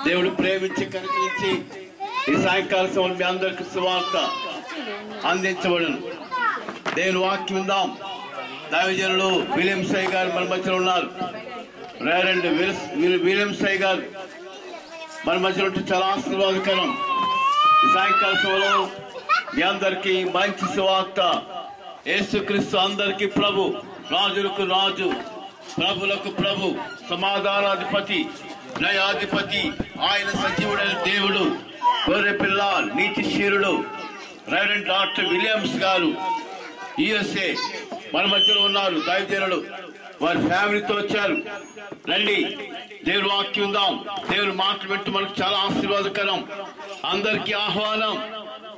దేవుడు ప్రేమించి కనికరించి ఈ సాయంకాల సమయంలో మీ అందరికి సువార్త అందించబడును. దేవుని వాక్యం ఉందాం. దైవజనులు విలియం సై గారు మన మధ్యలో ఉన్నారు. రెవరెండ్ విలియం సై గారు మన మధ్యలో ఉంటే చాలా ఆశీర్వాదకరం. ఈ సాయంకాల సమయంలో మీ అందరికీ మంచి సువార్త. యేసుక్రీస్తు అందరికీ ప్రభు, రాజులకు రాజు, ప్రభులకు ప్రభు, సమాధానాధిపతి, న్యాయాధిపతి, ఆయన సజీవుడైన దేవుడు, గొర్రె పిల్ల, నీతి శీరుడు రెవరెండ్ డాక్టర్ విలియమ్స్ గారు USA మన మధ్యలో ఉన్నారు. దైవజనులు వారి ఫ్యామిలీతో వచ్చారు. రండి, దేవుని వాక్యం ఉందాం. దేవుని మాటలు వింటూ మనకు చాలా ఆశీర్వాదకరం. అందరికీ ఆహ్వానం.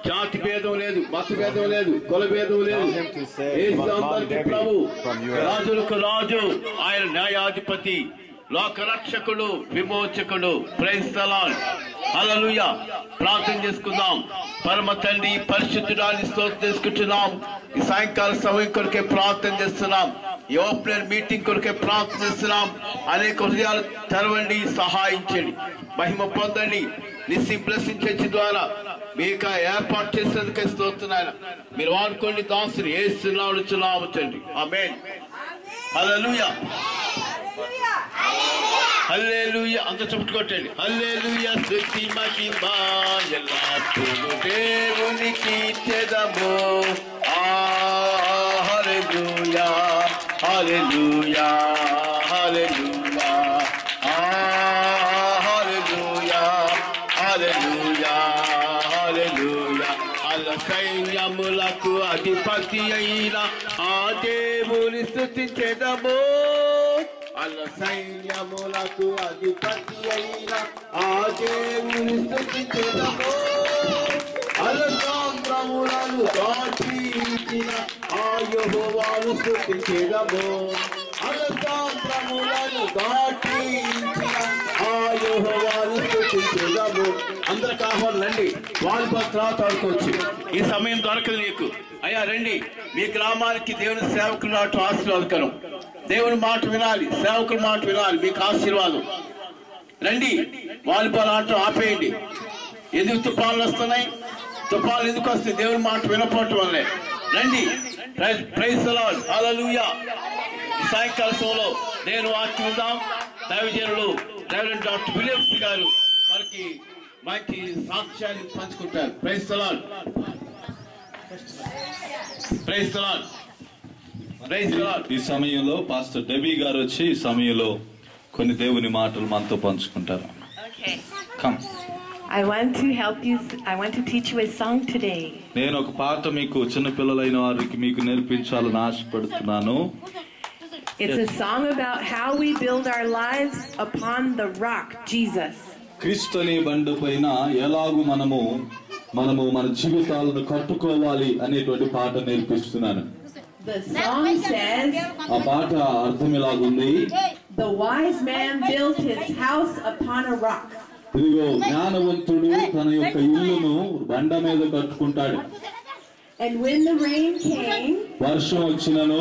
జాతి భేదం లేదు, మత భేదం లేదు, కుల భేదం లేదు. అందరికీ ప్రభు, రాజులకు రాజు, ఆయన న్యాయాధిపతి, లోక రక్షకుడు, విమోచకుడు. Praise the lord. హల్లెలూయా. ప్రార్థన చేసుకుందాం. పరమ తండ్రి పరిశుద్ధుడాన్ని స్తోత్రం చేసుకుంటున్నాం. ఈ సాయంకాల సమయం కొరకే ప్రార్థన చేస్తున్నాం. ఈ ఓపెనర్ మీటింగ్ కొరకే ప్రార్థన చేస్తున్నాం. అనేక హృదయాలు తెరవండి, సహాయించండి, మహిమ పొందండి. నిస్సి బ్లెస్సింగ్ చర్చ్ ద్వారా మీకు ఏర్పాటు చేసేందుకే స్తోత్రాలు. మీరు వాడుకోండి. దాసుని యేసునామములో చున్నాము తండ్రి. ఆమేన్. హల్లెలూయా. హల్లెలూయా. అంత చెప్పుకొట్టండి. హల్లెలూయా. స్తుతి మహిమ ఎల్లప్పుడూ దేవునికి చెదము. హల్లెలూయా, హల్లెలూయా, హల్లెలూయా, హల్లెలూయా, హల్లెలూయా, హల్లెలూయా. అల్ల సైన్యములకు అధిపతి అయిన ఆ దేవుని స్తుతించెదము. అల్ల సైన్యములకు అధిపతి అయిన ఆ దేవుని స్తుతించెదము. అలసాంద్రములను దాటించిన ఆ యెహోవాను స్తుతించెదము. అలసాంద్రములను దాటించిన ఆ యెహోవాను స్తుతించెదము. అందరికి ఆహ్వానం. రండి, వాళ్ళు తర్వాత ఆడుకోవచ్చు. ఈ సమయం దొరకదు నీకు. అయ్యా రండి, మీ గ్రామానికి దేవుని సేవకులు నాటు ఆశీర్వాదకరం. దేవుని మాట వినాలి, సేవకుల మాట వినాలి, మీకు ఆశీర్వాదం. రండి, వాలీబాల్ ఆట ఆపేయండి. ఎందుకు తుఫాన్లు వస్తున్నాయి? తుఫాన్లు ఎందుకు వస్తాయి? దేవుని మాట వినపోవటం వల్లే. రండి. Praise the lord. హల్లెలూయా. సాయంకాల సమయంలో నేను వాక్యం ఉందాం. దైవజనులు రెవరెండ్ డాక్టర్ విలియమ్స్ గారు మనకి మంచి సాక్ష్యాన్ని పంచుకుంటారు. Praise the lord. Praise the lord. Praise the lord. ఈ సమయంలో పాస్టర్ డెబీ గారు వచ్చి ఈ సమయంలో కొన్ని దేవుని మాటలు మనతో పంచుకుంటారు. Okay. Come. I want to teach you a song today. నేను ఒక పాట మీకు చిన్న పిల్లలైన వారికి మీకు నేర్పించాలని ఆశపడుతున్నాను. It's a song about how we build our lives upon the rock, Jesus. క్రీస్తు అనే బండ పైన ఎలాగూ మనము మన జీవితాలను కట్టుకోవాలి అనేటువంటి పాట నేర్పిస్తున్నాను. The song says, ఆ పాట అర్థం ఇలాగుంది. the wise man built his house upon a rock. ఇదిగో జ్ఞానవంతుడు తన యొక్క ఇల్లును బండ మీద కట్టుకుంటాడు. And when the rain came, వర్షం వచ్చినను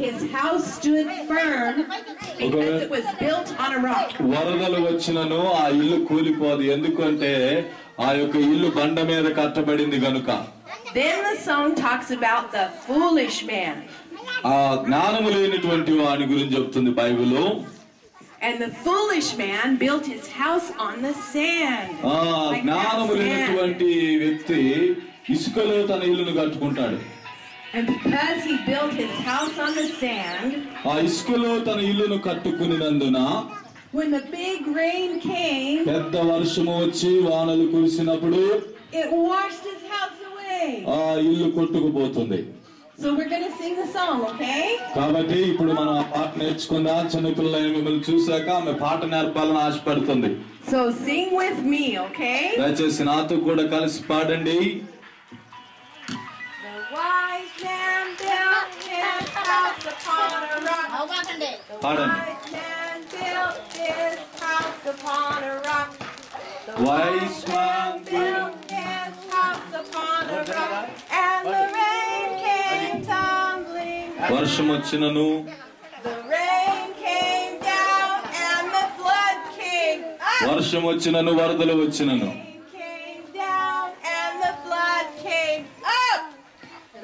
his house stood firm because it was built on a rock. వరదలు వచ్చినను ఆ ఇల్లు కూలిపోదు, ఎందుకంటే ఆ యొక్క ఇల్లు బండ మీద కట్టబడింది గనుక. Then the song talks about the foolish man. ఆ జ్ఞానము లేనటువంటి వాని గురించి చెప్తుంది Bible. And the foolish man built his house on the sand. జ్ఞానము లేనటువంటి వ్యక్తి ఇసుకలో తన ఇల్లును కట్టుకుంటాడు. And because he built his house on the sand, ఆ ఇసుకలో తన ఇల్లును కట్టుకున్నందున when the big rain came, పెద్ద వర్షము వచ్చి వానలు కురిసినప్పుడు it washed his house away. ఆ ఇల్లు కొట్టుకుపోతుంది. So we're going to sing the song, okay? కాబట్టి ఇప్పుడు మనం ఆ పాట నేర్చుకుందాం. చిన్నపిల్లలైన మిమ్మల్ని చూశాక ఆమె పాట నేర్పాలని ఆశపడుతుంది. So sing with me, okay? దయచేసి నాతో కూడా కలిసి పాడండి. The wise man built his house upon a rock. The wise man built his house upon a rock. The wise man built his house upon a rock. And the rain came tumbling. వర్షం వచ్చినను The rain came down and the flood up. వర్షం వచ్చినను వరదలు వచ్చినను. Came down and the flood came up.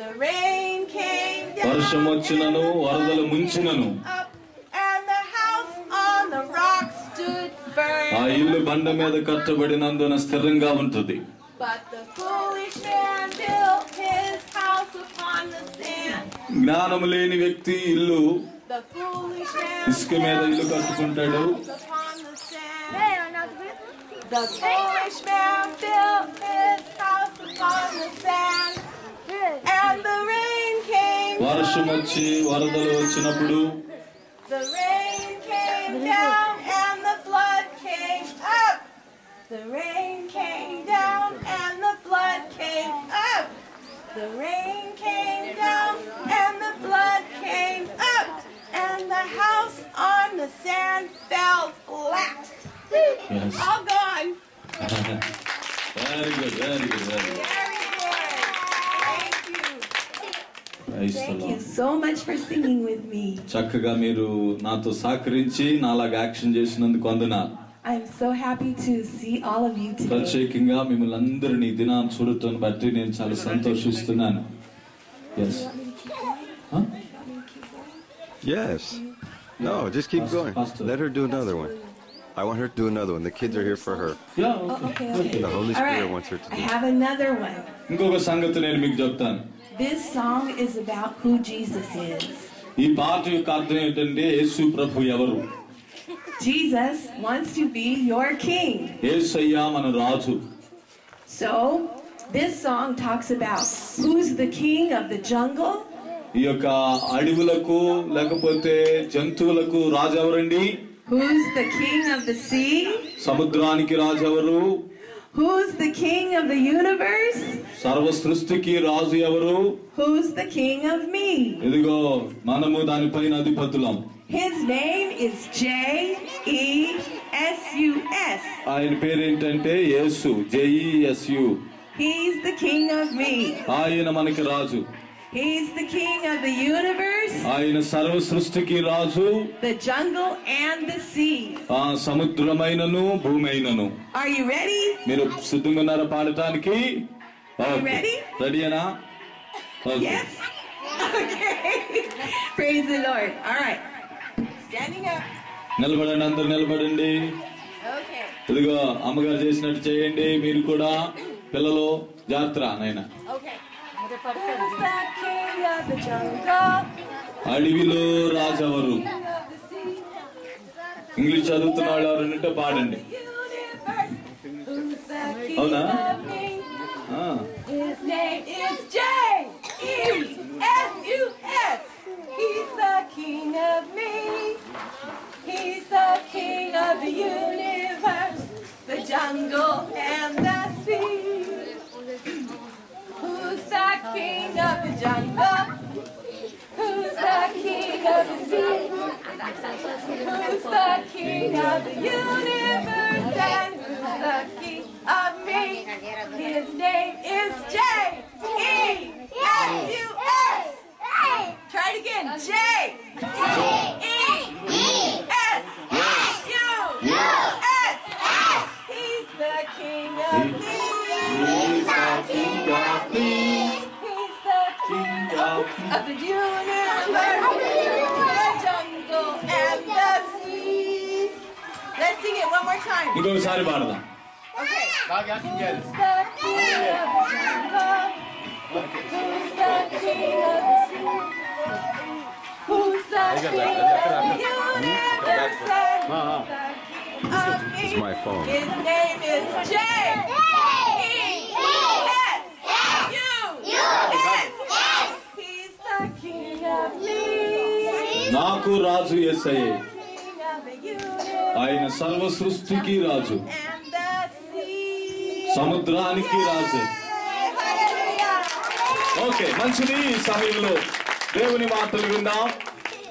The rain came down. వర్షం వచ్చినను వరదలు ముంచినను. Up and the house on the rock stood firm. ఆ ఇల్లు బండ మీద కట్టబడినందున స్థిరంగా ఉంటుంది. But the foolish man built his house upon the sand. జ్ఞానం లేని వ్యక్తి ఇల్లు The foolish man ఇసుక మీద ఇల్లు కట్టుకుంటాడు. upon the sand. The foolish man built his house upon the sand. And the rain came వర్షం వచ్చి వరదలు వచ్చినప్పుడు The rain came down and the flood came up. The rain came down and the flood came up. The rain came down and the flood came up. And the house on the sand fell flat. Yes. All gone. Very good, very good, very good. Very good. Thank you. Praise the Thank you Lord. so much for singing with me. చక్కగా మీరు నాతో సహకరించి నాలాగా action చేసినందుకు వందనాలు. I'm so happy to see all of you today. ప్రత్యేకంగా మిమ్మల్ని అందరినీ దినాన్ని చూడటం బట్టి నేను చాలా సంతోషిస్తున్నాను. Yes. Huh? Yes. No, just keep going. Pastor. Let her do another one. I want her to do another one. The kids are here for her. Yeah, Oh, okay. okay. The Holy All Spirit right. wants her to I do. have another one. ఇంకొక సంగతి నేను మీకు చెప్తాను. This song is about who Jesus is. ఈ పాట యొక్క అర్థం ఏంటంటే యేసు ప్రభు ఎవరు? Jesus wants to be your king. యేసయ్య మన రాజు. So, this song talks about who's the king of the jungle, ఈ యొక్క అడవులకు లేకపోతే జంతువులకు రాజు ఎవరండి? who's the king of the sea, సముద్రానికి రాజు ఎవరు? who's the king of the universe, సర్వ సృష్టికి రాజు ఎవరు? who's the king of me. ఇదిగో మనము దానిపైన అధిపతులం. His name is J-E-S-U-S. ఆయన పేరేంటంటే యేసు, JESU. He's the king of me. ఆయన మనకి రాజు. He's the king of the universe, ఆయన సర్వ సృష్టికి రాజు. the jungle and the sea. ఆ సముద్రమైనను భూమైనను. Are you ready? మీరు సిద్ధంగా ఉన్నారా పాడటానికి? ready? రెడీనా? Yes? Okay. Praise the Lord. All right. Standing up. నిలబడండి, అందరు నిలబడండి. Okay. ఇదిగో అమ్మగారు చేసినట్టు చేయండి. మీరు కూడా పిల్లలు జాగ్రత్త నాయన. Okay. Who's the king of the jungle? అడవిలో రాజెవరు? King of the sea. English చదువుతున్న వాళ్ళు ఎవరంటే పాడండి. Universe. Who's the king Hola. of me? ఆ, His name is J-E-S-U-S. He's the king of me. He's the king of the universe, the jungle and the sea. Who's the king of the jungle? Who's the king of the sea? Who's the king of the universe and who's the king of me? His name is J-E-S-U-S. Try it again. J-E-S-U-S. He's the king of me. He's the king of me. He's the king of the universe, the jungle and the sea. Let's sing it one more time. ఇంకొకసారి పాడదాం. Okay. బాగా action చేయాలి. Who's the king of the jungle? Who's the king of the sea? Who's the king of the universe? And who's the king of me? It's my phone. His name is J-E-S-U-S. He's the king of me. నాకు రాజు యేసయ్యే. King of the universe ఆయన సర్వ సృష్టికి రాజు, and the sea. సముద్రానికి రాజు. Hallelujah. Okay, మంచిది. ఈ సమయంలో దేవుని మాటలు విందాం.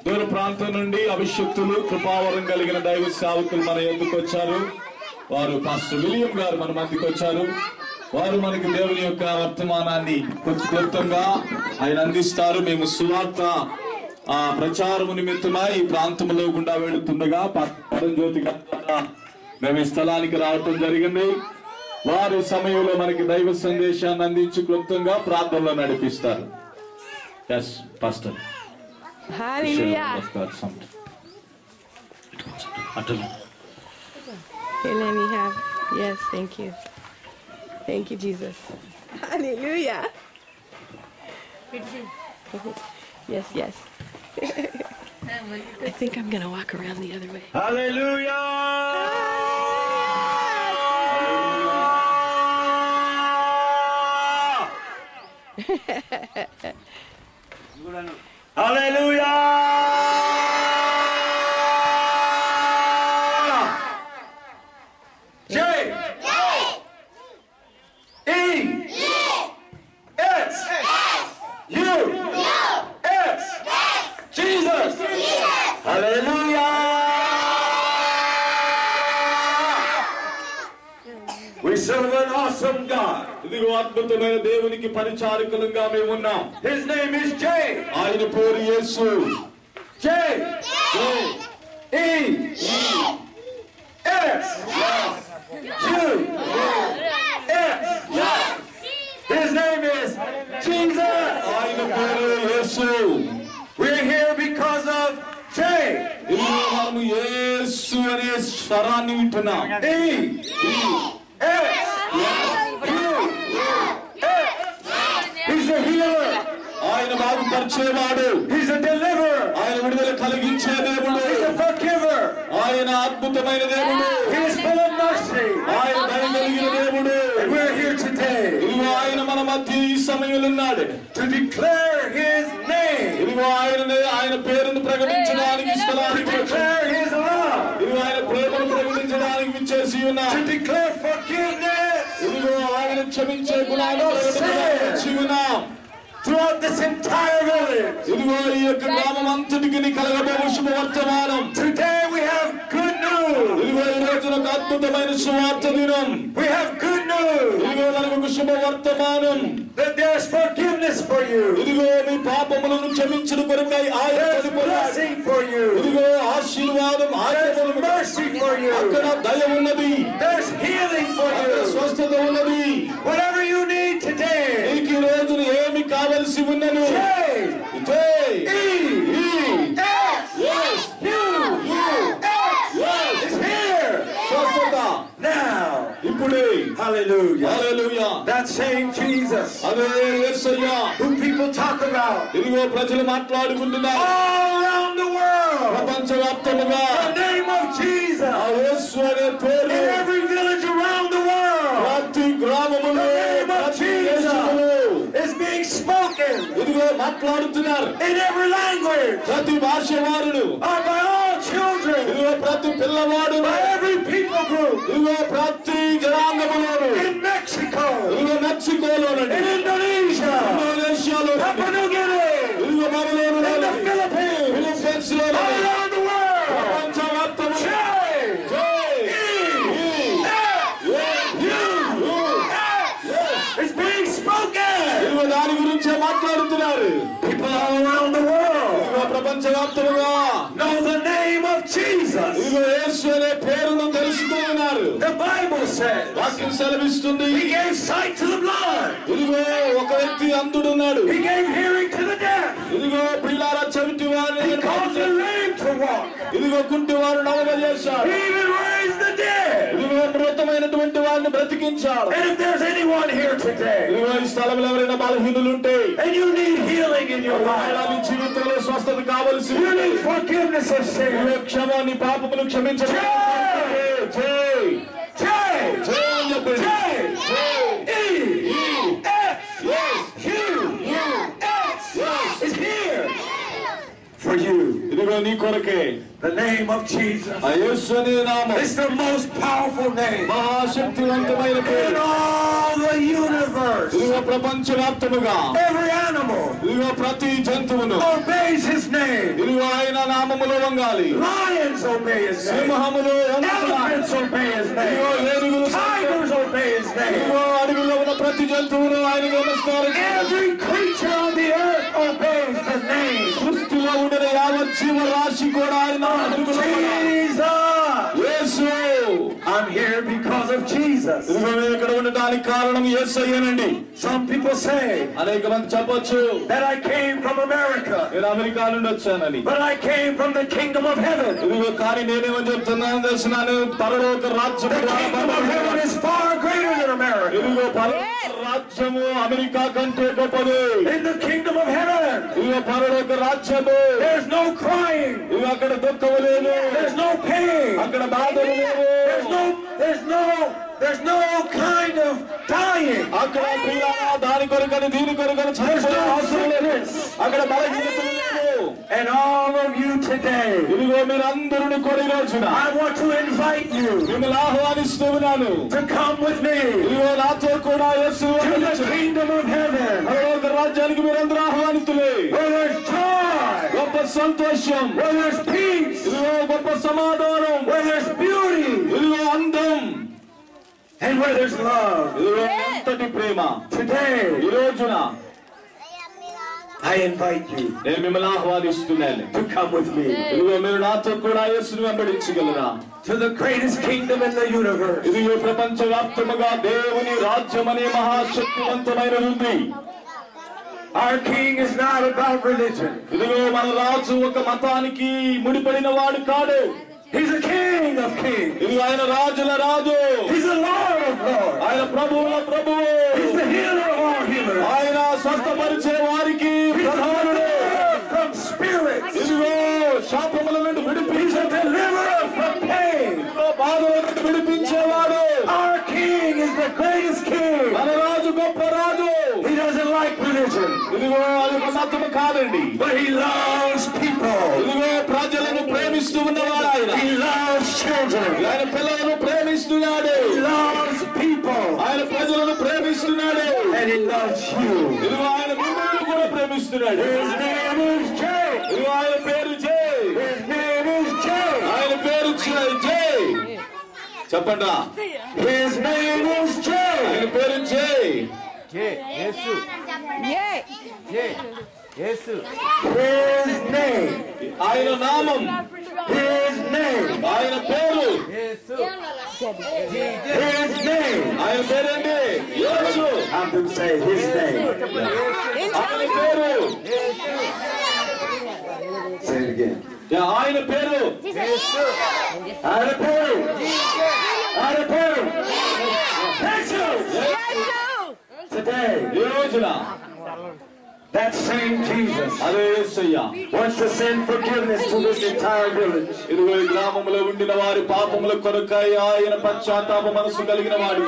దూర ప్రాంతం నుండి అభిషక్తులు, కృపావరం కలిగిన దైవ సేవకులు మన ఎందుకు వచ్చారు. వారు పాస్టర్ విలియం గారు మన మధ్యకి వచ్చారు. వారు మనకి దేవుని యొక్క వర్తమానాన్ని క్లుప్తంగా ఆయన అందిస్తారు. మేము సువార్త ప్రచారము నిమిత్తమై ఈ ప్రాంతంలో గుండా వెళుతుండగా పట్టణ జ్యోతి ద్వారా మేము ఈ స్థలానికి రావటం జరిగింది. వారి సమయంలో మనకి దైవ సందేశాన్ని అందించి క్లుప్తంగా ప్రార్థనలో నడిపిస్తారు. Yes pastor. Hallelujah. Hey, let me have. Yes, thank you. Thank you, Jesus. Hallelujah. Yes, yes. I think I'm going to walk around the other way. Hallelujah! Hallelujah! J E S U S Jesus! Hallelujah! We serve an awesome God. ఇదిగో అద్భుతమైన దేవునికి పరిచారకులుగా మేము ఉన్నాం. His name is J. ఆయన పేరు యేసు. J E S U S. His name is Jesus. ఆయన పేరు యేసు. We're here because of J. ఇదిగో మనము యేసు అనే స్వరాన్ని వింటున్నాం. E S U S. He's a healer. ఆయన బాగుపరిచేవాడు. He's a deliverer. ఆయన విడుదల కలిగించే దేవుడు. He's a forgiver. ఆయన అద్భుతమైన దేవుడు. He is full of mercy. ఆయన దయ కలిగిన దేవుడు. And we're here today ఇదిగో ఆయన మన మధ్య ఈ సమయంలో ఉన్నాడు. to declare His name, ఇదిగో ఆయన పేరును ప్రకటించడానికి to స్థలానికి వచ్చాడు. declare His love, ఇదిగో ఆయన ప్రేమను ప్రకటించడానికి విచ్చేసి ఉన్నాం. to declare forgiveness ఇదిగో ఆయన క్షమించే గుణాలు ప్రకటించడానికి వచ్చి ఉన్నాం. throughout this entire village. ఇదిగో ఈ యొక్క గ్రామం అంతటికి కలగబోయే శుభవర్తమానం. Today we have good news. ఇదిగో ఈ రోజున ఒక అద్భుతమైన సువార్త దినం. We have good news ఇదిగో మనకు ఒక శుభవర్తమానం. that there's forgiveness for you. ఇదిగో మీ పాపములను క్షమించుట కొరకై ఆయన There's చనిపోయాడు. blessing for you. ఇదిగో ఆశీర్వాదం There's ఆయన mercy for అక్కడ you. దయ ఉన్నది. There's healing for అక్కడ you. స్వస్థత ఉన్నది. Whatever you need today. నీకు ఈ రోజున ఏమి కావలసి ఉన్నను? J జై E S yes U S is here స్వస్థత now. ఇప్పుడే. Hallelujah. Hallelujah. That same Jesus అదే యేసయ్య who people talk about ఇదిగో ప్రజలు మాట్లాడుకుంటున్నారు. all around the world. ప్రపంచవ్యాప్తంగా The name of ఆ Jesus యేసు అనే పేరు in every village around the world ప్రతి గ్రామములో The name of ప్రతి Jesus. దేశములో is being spoken ఇదిగో మాట్లాడుతున్నారు. in every language ప్రతి భాష వారుడు by all children, ఇదిగో ప్రతి పిల్లవాడు by every people group ఇదిగో ప్రతి జనాంగములోను in Mexico, ఇదిగో మెక్సికోలోనండి in Indonesia, ఇండోనేషియాలో Papua New Guinea, ఇదిగో in the మనలో Philippines, ఫిలిప్పీన్స్ లో all around the world. ప్రపంచవ్యాప్తంగా J is being spoken. ఇదిగో దాని గురించే మాట్లాడుతున్నారు. People all around the world ఇదిగో ప్రపంచవ్యాప్తంగా know the name of Jesus. ఇదిగో యేసు అనే పేరును తెలుసుకున్నారు. The Bible says వాక్యం సెలవిస్తుంది. He gave sight to the blind. ఇదిగో ఒక వ్యక్తి అంధుడున్నాడు. He gave hearing to the deaf. ఇదిగో పిల్లారా చెవిటి He వారిని caused the lame to walk. ఇదిగో కుంటి వారు నడవజేశాడు. He even raised the dead. ఇదిగో మృతమైనటువంటి వారిని బ్రతికించాడు. And if there's anyone here today ఇదిగో ఈ స్థలంలో ఎవరైనా బలహీనులుంటే and you need healing in your ఆయన life, నీ జీవితంలో స్వస్థత కావలసి you need forgiveness of sin. క్షమ నీ పాపములు క్షమించడం. జై J జై అని చెప్పండి. E S U S is here for you. ఇదిగో నీ కొరకే The name of Jesus. ఆ యేసు అనే నామం It's the most powerful name మహాశక్తివంతమైన పేరు. in all the universe. ఇదిగో ప్రపంచవ్యాప్తముగా Every animal ఇదిగో ప్రతి జంతువును obeys His name. ఇదిగో ఆయన నామములో వంగాలి. Lions obey His name. సింహములు వంగుతాయి. Elephants obey His ఇదిగో name. ఏనుగులు Tigers obey His name. ఇదిగో అడవిలో ఉన్న ప్రతి జంతువును ఆయనకు నమస్కారం. Every creature on the earth obeys the name. సృష్టిలో ఉండిన యావత్ జీవరాశి కూడా ఆయన నామమునకు Jesus. Yesu I'm here because of Jesus. ఇదిగో నేను ఇక్కడ ఉండడానికి కారణం యేసయ్యేనండి. Some people say అనేక మంది చెప్పొచ్చు that I came from America. నేను అమెరికా నుండి వచ్చానని. But I came from the kingdom of heaven. ఇదిగో కానీ నేనేమని చెప్తున్నాను తెలిసిన పరలోక రాజ్యం The kingdom of heaven is far greater than America. ఇదిగో పరలోక రాజ్యము అమెరికా కంటే గొప్పది. In the kingdom of heaven ఇదిగో పరలోక రాజ్యము there's no crying. ఇదిగో అక్కడ దుఃఖము లేదు. There's no pain. అక్కడ బాధలు లేవు. There's no kind of dying. అక్కడ దాని కొరకని దీని కొరకని చనిపోయే అవసరం లేదు. అక్కడ బలహీనతలు లేవు. And all of you today, ఇదిగో మీరందరూ కూడా ఈ రోజున I want to invite you మిమ్మల్ని ఆహ్వానిస్తూ ఉన్నాను. to come with me ఇదిగో నాతో కూడా యేసు to the kingdom of heaven, పరలోక రాజ్యానికి మీరందరూ ఆహ్వానితులే. where there's joy, గొప్ప సంతోషం, where there's peace, ఇదిగో గొప్ప సమాధానం, where there's beauty, ఇదిగో అందం, and where there's love. ఇదిగో ఎంతటి ప్రేమ. Today, ఈ రోజున I invite you నేను మిమ్మల్ని ఆహ్వానిస్తున్నాను. to come with me ఇదిగో మీరు నాతో కూడా యేసుని వెంబడించగలరా? to the greatest kingdom in the universe. ఇదిగో ప్రపంచవ్యాప్తముగా దేవుని రాజ్యం అనే మహాశక్తివంతమైనది ఉంది. Our king is not about religion. ఇదిగో మన రాజు ఒక మతానికి ముడిపడిన వాడు కాడు. He's a king of kings. ఇదిగో ఆయన రాజుల రాజు. He's the Lord of lords. ఆయన ప్రభువుల ప్రభువు. He's the healer of all healers. ఆయన స్వస్థపరిచే వారికి ప్రధానుడు. From spirits. ఇదిగో శాపముల నుండి He's విడిపించే a deliverer from pain. బాధల నుండి విడిపించేవాడు. Our king is the greatest king. మన రాజు గొప్ప రాజు. He doesn't like religion, ఇదిగో అది ఒక మతము కాదండి. but he loves people. ఇదిగో ప్రజలను ప్రేమిస్తూ ఉన్నవాడు ఆయన. He loves children. ఆయన పిల్లలను ప్రేమిస్తున్నాడు. He loves people. ఆయన ప్రజలను ప్రేమిస్తున్నాడు. And he loves you. ఇదిగో ఆయన మిమ్మల్ని కూడా ప్రేమిస్తున్నాడు. His name is Jay. ఇదిగో ఆయన పేరు జై. His name is Jay. ఆయన పేరు జై. చెప్పండి. His name is Jay. ఆయన పేరు జై. His name. ఆయన నామం. His name. ఆయన పేరు. His name. ఆయన పేరండి యేసు. I'm going to say his name. ఆయన పేరు. Say it again. ఆయన పేరు. Out of Peru. Out of Peru. Jesus. Today, ఈ రోజున that same Jesus అదే యేసయ్య wants to send forgiveness to this entire village. ఇదిగో ఈ గ్రామంలో ఉండిన వారి పాపముల కొరకై ఆయన పశ్చాత్తాప మనసు కలిగిన వాడు.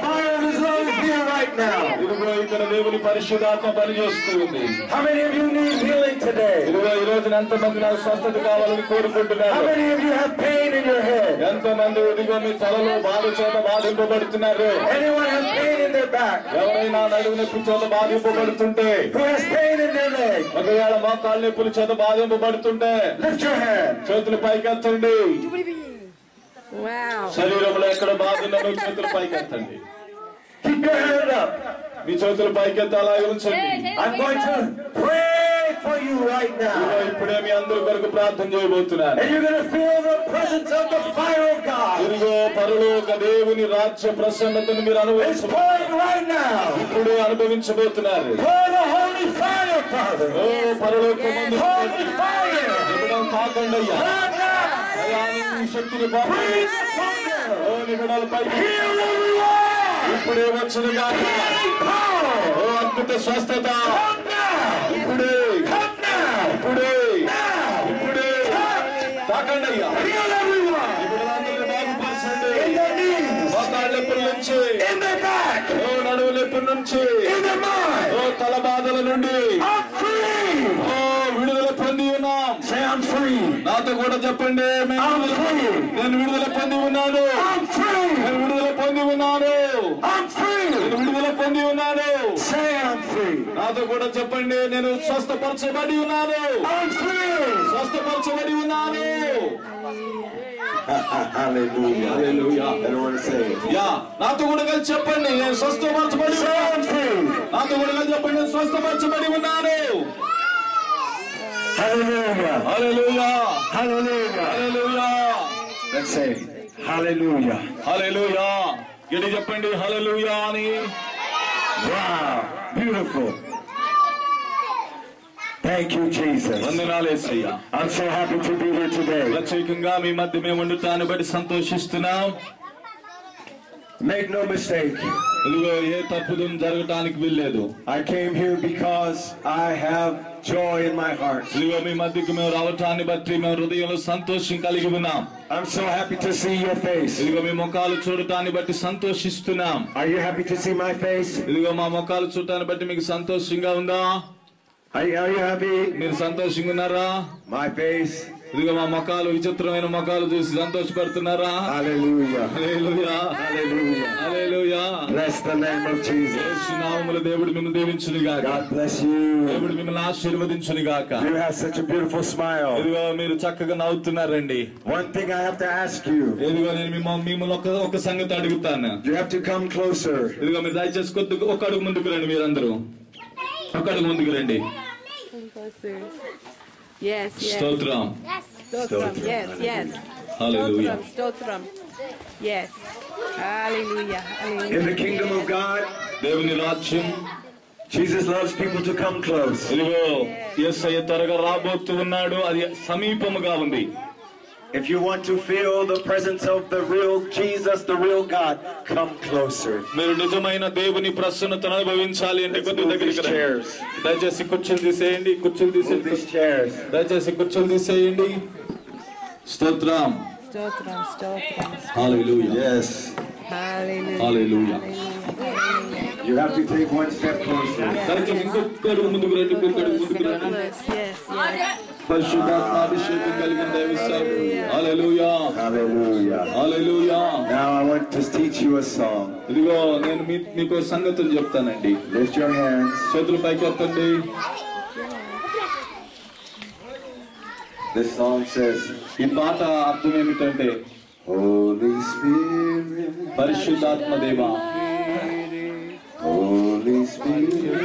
Fire of his love is here right now. ఇదిగో ఇక్కడ దేవుని పరిశుద్ధాత్మ పనిచేస్తూ ఉంది. How many of you need healing today? ఇదిగో ఈ రోజున ఎంతమంది నాకు స్వస్థత కావాలని How కోరుకుంటున్నారు? many of you have pain in your head? ఎంతమంది ఇదిగో మీ తలలో బాధ చేత బాధింపబడుతున్నారు? Anyone have pain in their back? ఎవరైనా నడుము నొప్పి చేత బాధింపబడుతుంటే, Who has pain in their leg? ఒకవేళ మోకాళ్ళ నొప్పుల చేత బాధింపబడుతుంటే Lift your hand. చేతులు పైకెత్తండి. Wow. శరీరంలో ఎక్కడ బాధ ఉన్నదో చేతులు పైకెత్తండి. Keep your hand up. మీ చేతులు పైకెత్తి అలాగే ఉంచండి. I'm going to pray for you right ఇదిగో now. ఇప్పుడే మీ అందరి కొరకు ప్రార్థన చేయబోతున్నాను. And you're going to feel the presence of the fire of God. ఇదిగో పరలోక దేవుని రాజ్య ప్రసన్నతను మీరు It's అనుభవించబోతున్నారు. pouring right now. ఇప్పుడే అనుభవించబోతున్నారు. Pour the holy fire, Father. ఓ పరలోకమందు Holy fire. నిబిడం తాకండి అయ్యా. Right now. అయ్యా, నీ శక్తిని పంపండి. Breathe upon them. ఓ నిబిడాలపై Heal everyone. ఇప్పుడే వచ్చునుగా. Power. ఓ అద్భుత స్వస్థత Come now. ఇప్పుడే Come now. ఇప్పుడే Now. ఇప్పుడే తాకండి అయ్యా. Heal everyone. నిబిడాలందరినీ బాగుపరచండి. In their knees. మోకాళ్ళ నొప్పుల నుంచి, In their back. ఓ నడుము నొప్పి నుంచి, In their mind. ఓ తల బాధల నుండి I'm free. ఓ విడుదల పొంది ఉన్నాం. Say I'm free. నాతో కూడా చెప్పండి. I'm free. నేను విడుదల పొంది ఉన్నాను. I'm free. నేను విడుదల పొంది ఉన్నాను. I'm free. నేను విడుదల పొంది ఉన్నాను. Say I'm free. నాతో కూడా చెప్పండి. నేను స్వస్థపరచబడి ఉన్నాను. I'm free. స్వస్థపరచబడి ఉన్నాను. Hallelujah. Hallelujah. Everyone say it. Yeah, నాతో కూడా కలిసి చెప్పండి. నేను స్వస్థపరచబడి Say ఉన్నాను. I'm free. నాతో కూడా కలిసి చెప్పండి. నేను స్వస్థపరచబడి ఉన్నాను. Hallelujah. Hallelujah. Hallelujah. Hallelujah. Let's say, Hallelujah. హల్లెలూయా. గట్టిగా చెప్పండి హల్లెలూయా అని. Wow. Beautiful. Thank you, Jesus. వందనాలు యేసయ్యా. I'm so happy to be here today. ప్రత్యేకంగా మీ మధ్య మేము ఉండటాన్ని బట్టి సంతోషిస్తున్నాం. Make no mistake. ఇదిగో ఏ తప్పుదం జరగటానికి వీల్లేదు. I came here because I have joy in my heart. ఇదిగో మీ మధ్యకు మేము రావటాన్ని బట్టి మేము హృదయంలో సంతోషం కలిగి ఉన్నాం. I'm so happy to see your face. ఇదిగో మీ ముఖాలు చూడటాన్ని బట్టి సంతోషిస్తున్నాం. Are you happy to see my face? ఇదిగో మా ముఖాలు చూడటాన్ని బట్టి మీకు సంతోషంగా ఉందా? Are you happy? మీరు సంతోషంగా ఉన్నారా? My face. ఇదిగో మా ముఖాలు విచిత్రమైన ముఖాలు చూసి సంతోషపడుతున్నారా? Hallelujah. Hallelujah. Hallelujah. Hallelujah. Bless the name of Jesus. యేసు నామములో దేవుడు మిమ్మల్ని దీవించును గాక. God bless you. దేవుడు మిమ్మల్ని ఆశీర్వదించును గాక. You have such a beautiful smile. ఇదిగో మీరు చక్కగా నవ్వుతున్నారండి. One thing I have to ask you. ఇదిగో నేను మిమ్మల్ని ఒక సంగతి అడుగుతాను. You have to come closer. ఇదిగో మీరు దయచేసి కొద్దిగా ఒక అడుగు ముందుకు రండి. మీరందరూ ఒక అడుగు ముందుకు రండి. Yes, yes. స్తోత్రం. Stotram. Yes, yes. Hallelujah. Stotram. Yes. Hallelujah. Hallelujah. In the kingdom of God, దేవుని రాజ్యం Jesus loves people to come close. ఇదిగో యేసయ్య త్వరగా రాబోతూ ఉన్నాడు. అది సమీపముగా ఉంది. If you want to feel the presence of the real Jesus, the real God, come closer. మీరు నిజమైన దేవుని ప్రసన్నతను అనుభవించాలి అంటే కొద్ది Move దగ్గరికి these రండి. chairs. దయచేసి కుర్చీలు తీసేయండి. కుర్చీలు Move తీసేయండి. these chairs. దయచేసి కుర్చీలు తీసేయండి. స్తోత్రం. Stotram. Stotram. Hallelujah. Yes. Hallelujah. Hallelujah. You have to take one step closer. దయచేసి ఇంకొక అడుగు ముందుకు రండి. ఇంకొక అడుగు ముందుకు రండి. Yes, yes. పరిశుద్ధాత్మాభిషేకం కలిగిన దైవ సేవకుడు. హల్లెలూయా. Hallelujah. Hallelujah. Now I want to teach you a song. ఇదిగో నేను మీకు సంగతులు చెప్తానండి. Lift your hands. చేతులు పైకి ఎత్తండి. This song says, ఈ పాట అర్థం ఏమిటంటే Holy Spirit, పరిశుద్ధాత్మ దేవా, Holy Spirit,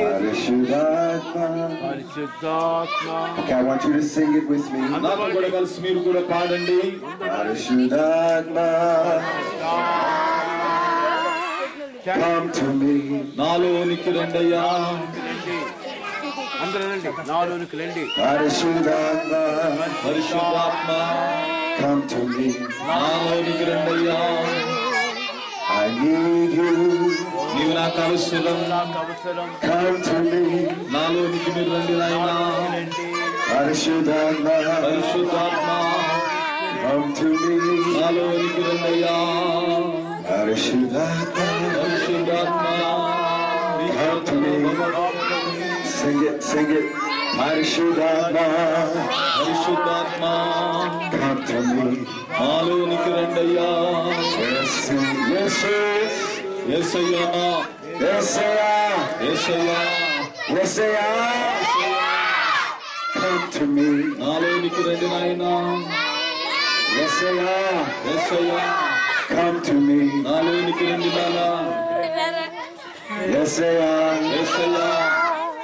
Parashuddhatma. Parashuddhatma. Okay, I want you to sing it with me. నాతో కూడా కలిసి మీరు కూడా పాడండి. Parashuddhatma, come to me. నాలోనికి రండయ్యా. Parashuddhatma, పరిశుద్ధాత్మ come to me. నాలోనికి రండయ్యా. I need you. నీవు నాకు అవసరం. Come to me. నాలోనికి మీరు రండి నాయనా. Parashuddhatma, పరిశుద్ధాత్మ come to me. నాలోనికి రండయ్యా. Parashuddhatma, పరిశుద్ధాత్మ come to me. Sing it, sing it. Parashuddhatma, పరిశుద్ధాత్మ come to me. నాలోనికి రండయ్యా. Yes, yes, yes. Yesayya, Yes, Yesayya, yes, come to me. నాలోనికి రండి నాయనా. Yes, Yesayya, come to me. నాలోనికి రండి నాయనా. Yes, Yesayya,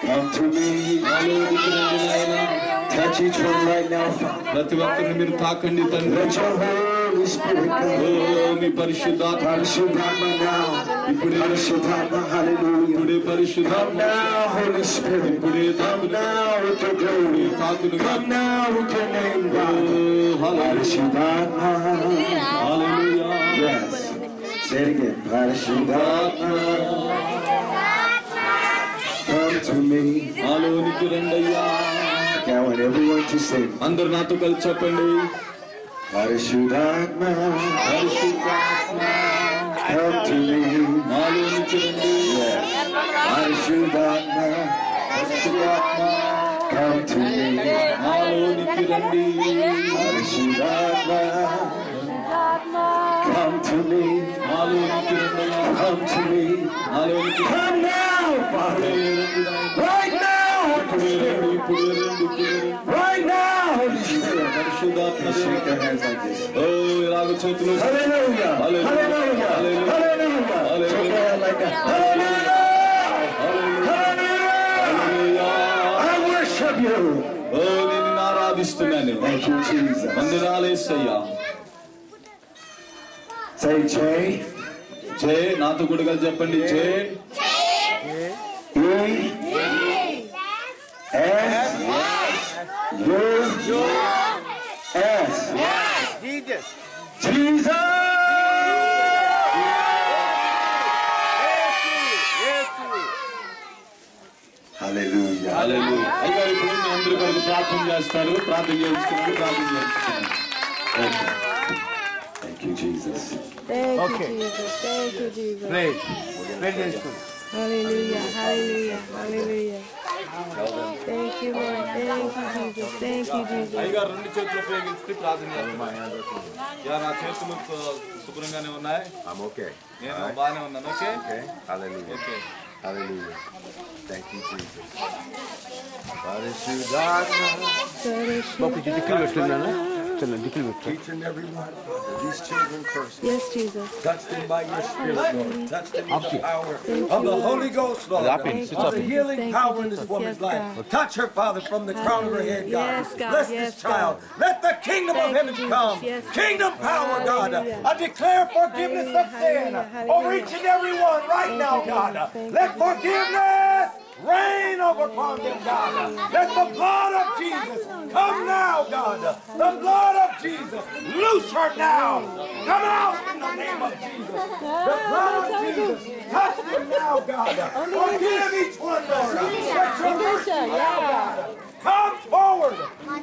come to me. నాలోనికి రండి నాయనా. Touch each one right now. ప్రతి ఒక్కరిని మీరు తాకండి తండ్రి. Let your Holy Spirit oh come. మీ పరిశుద్ధాత్మ Parashuddhatma now. Parashuddhatma, hallelujah. ఇప్పుడే Come పరిశుద్ధాత్మ now, Holy Spirit. ఇప్పుడే Come తాకును. now with your glory. తాకును. Come now with your name, oh God. Hallelujah. Parashuddhatma. Hallelujah. Yes. Say it again. Parashuddhatma. Come to me. నాలోనికి రండయ్యా. Okay, I want everyone to sing. అందరు నాతో కలిసి చెప్పండి. Parashuddhatma. పరిశుద్ధాత్మ Come to me. నాలోనికి రండి. Yes. Parashuddhatma. పరిశుద్ధాత్మ Come to me. నాలోనికి రండి. Parashuddhatma. Come to me. నాలోనికి రండి. Come to me. నాలోనికి Come now, Father. Right now, ఇప్పుడే రండి. ఇప్పుడే రండి. ఇప్పుడే రండి. right now, Holy Spirit. పరిశుద్ధాత్మ Shake their hands like this. ఓ ఇలాగ చేతులు. Hallelujah. Hallelujah. Hallelujah. Hallelujah. Hallelujah. Hallelujah. Shake your hand like that. Hallelujah. Hallelujah. Hallelujah. I worship you. ఓ నేను ఆరాధిస్తున్నాను. ఆరాధిస్తున్నాను. Thank you, Jesus. వందనాలేసయ్యా. Say J. జై నాతో కూడా చెప్పండి. జై E. S. U. S. Jesus. Jesus. Hallelujah. హల్లెలూయా. అయ్యా ఇప్పుడు మీ అందరూ కొరకు ప్రార్థన చేస్తారు. ప్రార్థన చేసుకున్నాడు. ప్రార్థన చేసుకున్నాడు. Thank you, Jesus. Thank you, Jesus. Thank you, Jesus. Praise. Praise God. Hallelujah. Hallelujah. Hallelujah. Thank you, Lord. Thank you, Jesus. Thank you, Jesus. అయ్యగారు రెండు చేతులు ఉపయోగించి ప్రార్థన చేస్తున్నాను. యా నా చేతులు శుభ్రంగానే ఉన్నాయి. I'm okay. నేను బాగానే ఉన్నాను. Okay. Okay. Hallelujah. Okay. Hallelujah. Thank you, Jesus. Each and every one, Father, these children first. Yes, Jesus. Touch them by your Spirit, Lord. Touch them with the power Thank of you, the Lord. Holy Ghost, Lord. Thank Of you, the Jesus. healing Thank power you, in this Jesus. woman's Yes, life. God. Touch her, Father, from the crown of her head, God. Yes, God. Bless Yes, this child. God. Let the kingdom of Thank heaven you, Jesus. come. Yes, God. Kingdom power, God. Hallelujah. I declare forgiveness of sin Hallelujah. over each and every one right Thank now, you, God. Jesus. Thank Let you, forgiveness reign over upon them, God. Let the blood of Jesus come now, God. The blood of Jesus. Loose her now. Come out in the name of Jesus. The blood of Jesus. Touch them now, God. Forgive each one, Lord. Let your mercy now, God. Come forward.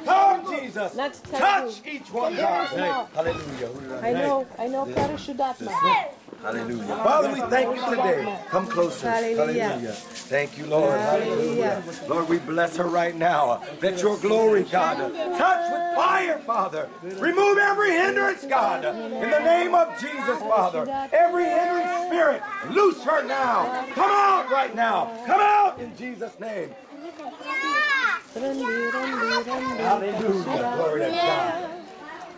Come, Jesus. Let's touch Touch each one, God. Hallelujah. I know Parashudatma. Hallelujah. Father, we thank you today. Come closer. Hallelujah. Thank you, Lord. Hallelujah. Lord, we bless her right now. Let your glory, God, touch with fire, Father. Remove every hindrance, God. In the name of Jesus, Father. Every hindering spirit, loose her now. Come out right now. Come out in Jesus' name. Hallelujah. Glory to God.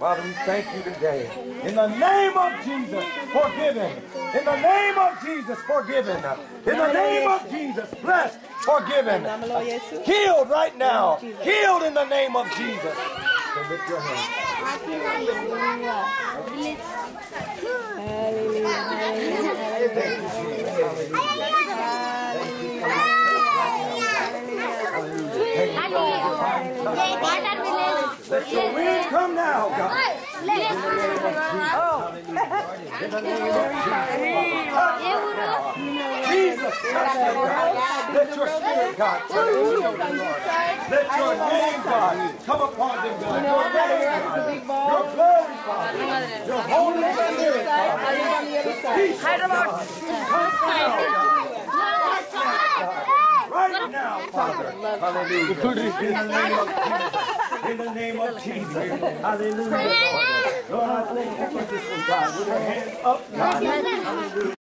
Father, we thank you today. In the name of Jesus, forgiven. In the name of Jesus, forgiven. In the name of Jesus, blessed, forgiven. Healed right now. Healed in the name of Jesus. So lift your hands. Let your wind come now, God. In the name of Jesus, touch them, God. Let your spirit, God, touch them, Lord. Let your name, God, come upon them, God. Your name, God. Your glory, Father. Your Holy Spirit, Father. Peace, God. Come now, God. Right now, Father. Hallelujah. In the name of Jesus. Hallelujah. Lord, I thank you for this one, God. With your hands up, God. Hallelujah.